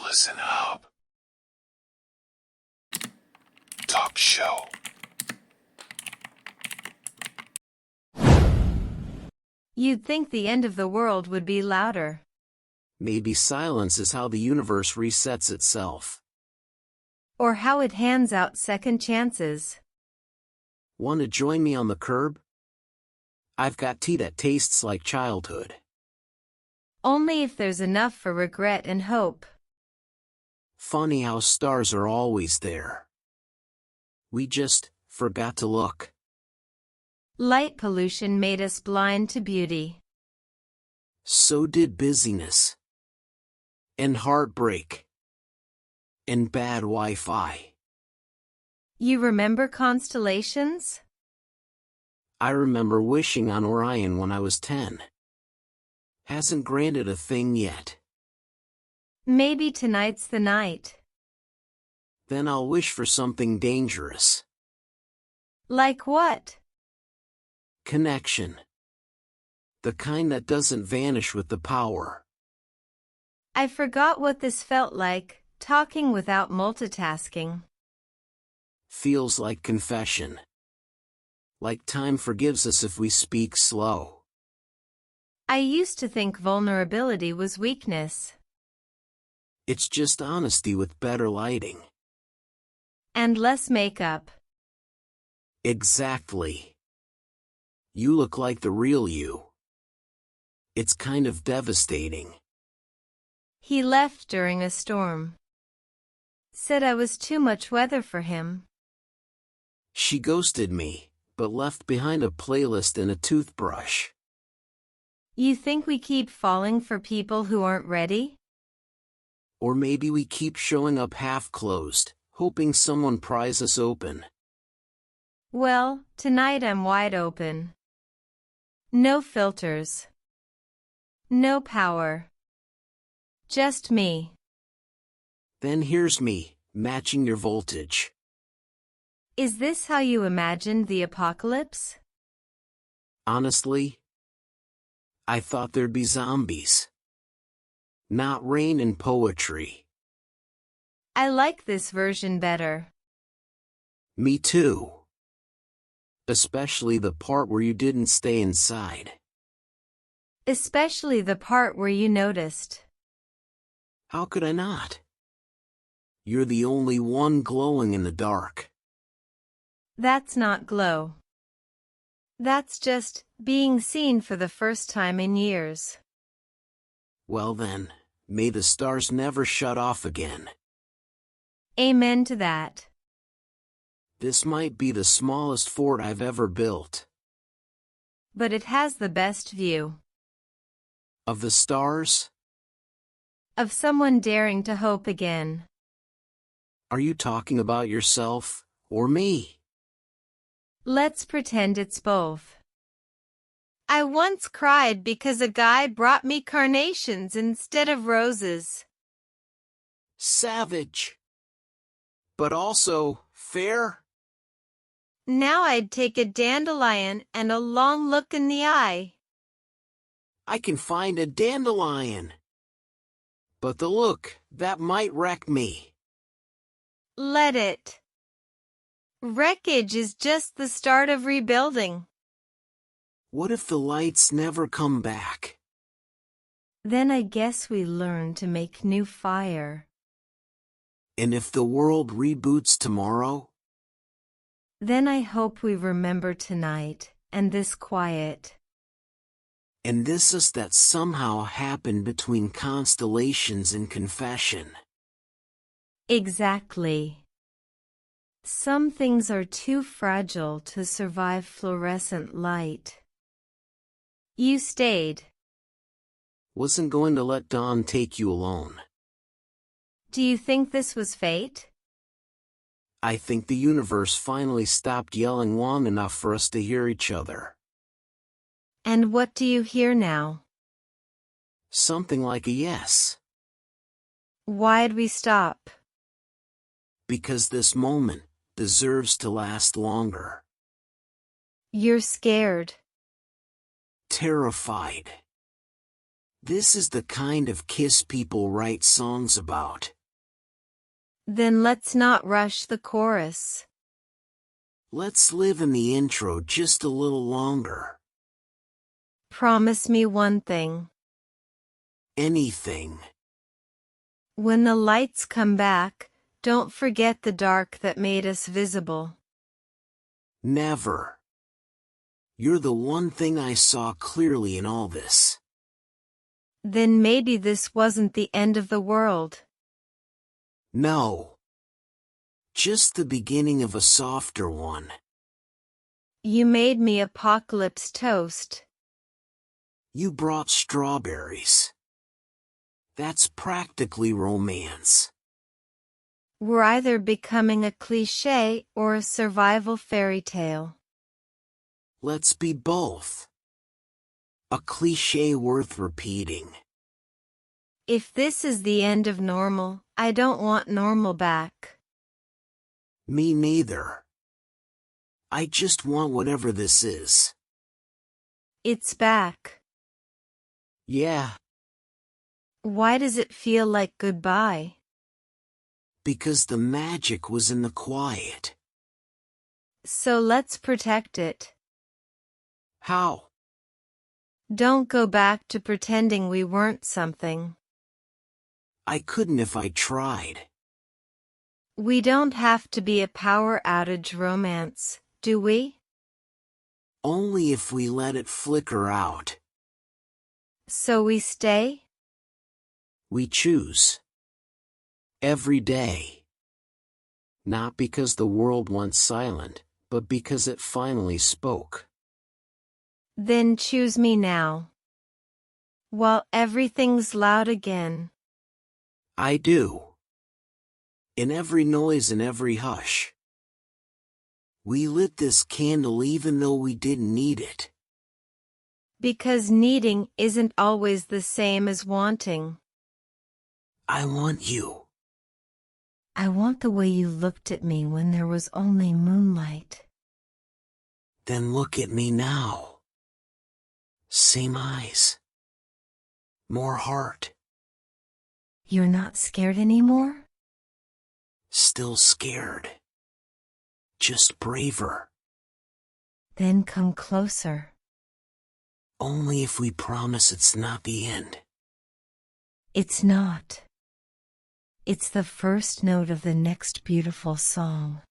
Listen up. Talk show. You'd think the end of the world would be louder. Maybe silence is how the universe resets itself. Or how it hands out second chances. Want to join me on the curb? I've got tea that tastes like childhood. Only if there's enough for regret and hope. Funny how stars are always there. We just forgot to look. Light pollution made us blind to beauty. So did busyness. And heartbreak. And bad Wi-Fi. You remember constellations? I remember wishing on Orion when I was 10. Hasn't granted a thing yet. Maybe tonight's the night. Then I'll wish for something dangerous. Like what? Connection. The kind that doesn't vanish with the power. I forgot what this felt like, talking without multitasking. Feels like confession. Like time forgives us if we speak slow. I used to think vulnerability was weakness. It's just honesty with better lighting. And less makeup. Exactly. You look like the real you. It's kind of devastating. He left during a storm. Said I was too much weather for him. She ghosted me, but left behind a playlist and a toothbrush. You think we keep falling for people who aren't ready? Or maybe we keep showing up half-closed, hoping someone pries us open. Well, tonight I'm wide open. No filters. No power. Just me. Then here's me, matching your voltage. Is this how you imagined the apocalypse? Honestly, I thought there'd be zombies. Not rain and poetry. I like this version better. Me too. Especially the part where you didn't stay inside. Especially the part where you noticed. How could I not? You're the only one glowing in the dark. That's not glow. That's just being seen for the first time in years. Well then, may the stars never shut off again. Amen to that. This might be the smallest fort I've ever built. But it has the best view. Of the stars? Of someone daring to hope again. Are you talking about yourself, or me? Let's pretend it's both. I once cried because a guy brought me carnations instead of roses. Savage. But also, fair? Now I'd take a dandelion and a long look in the eye. I can find a dandelion. But the look, that might wreck me. Let it. Wreckage is just the start of rebuilding. What if the lights never come back? Then I guess we learn to make new fire. And if the world reboots tomorrow? Then I hope we remember tonight, and this quiet. And this is that somehow happened between constellations and confession. Exactly. Some things are too fragile to survive fluorescent light. You stayed. Wasn't going to let dawn take you alone. Do you think this was fate? I think the universe finally stopped yelling long enough for us to hear each other. And what do you hear now? Something like a yes. Why'd we stop? Because this moment deserves to last longer. You're scared. Terrified. This is the kind of kiss people write songs about. Then let's not rush the chorus. Let's live in the intro just a little longer. Promise me one thing. Anything. When the lights come back, don't forget the dark that made us visible. Never. You're the one thing I saw clearly in all this. Then maybe this wasn't the end of the world. No. Just the beginning of a softer one. You made me apocalypse toast. You brought strawberries. That's practically romance. We're either becoming a cliché or a survival fairy tale. Let's be both. A cliché worth repeating. If this is the end of normal, I don't want normal back. Me neither. I just want whatever this is. It's back. Yeah. Why does it feel like goodbye? Because the magic was in the quiet. So let's protect it. How? Don't go back to pretending we weren't something. I couldn't if I tried. We don't have to be a power outage romance, do we? Only if we let it flicker out. So we stay? We choose. Every day. Not because the world went silent, but because it finally spoke. Then choose me now. While everything's loud again. I do. In every noise and every hush. We lit this candle even though we didn't need it. Because needing isn't always the same as wanting. I want you. I want the way you looked at me when there was only moonlight. Then look at me now. Same eyes. More heart. You're not scared anymore? Still scared. Just braver. Then come closer. Only if we promise it's not the end. It's not. It's the first note of the next beautiful song.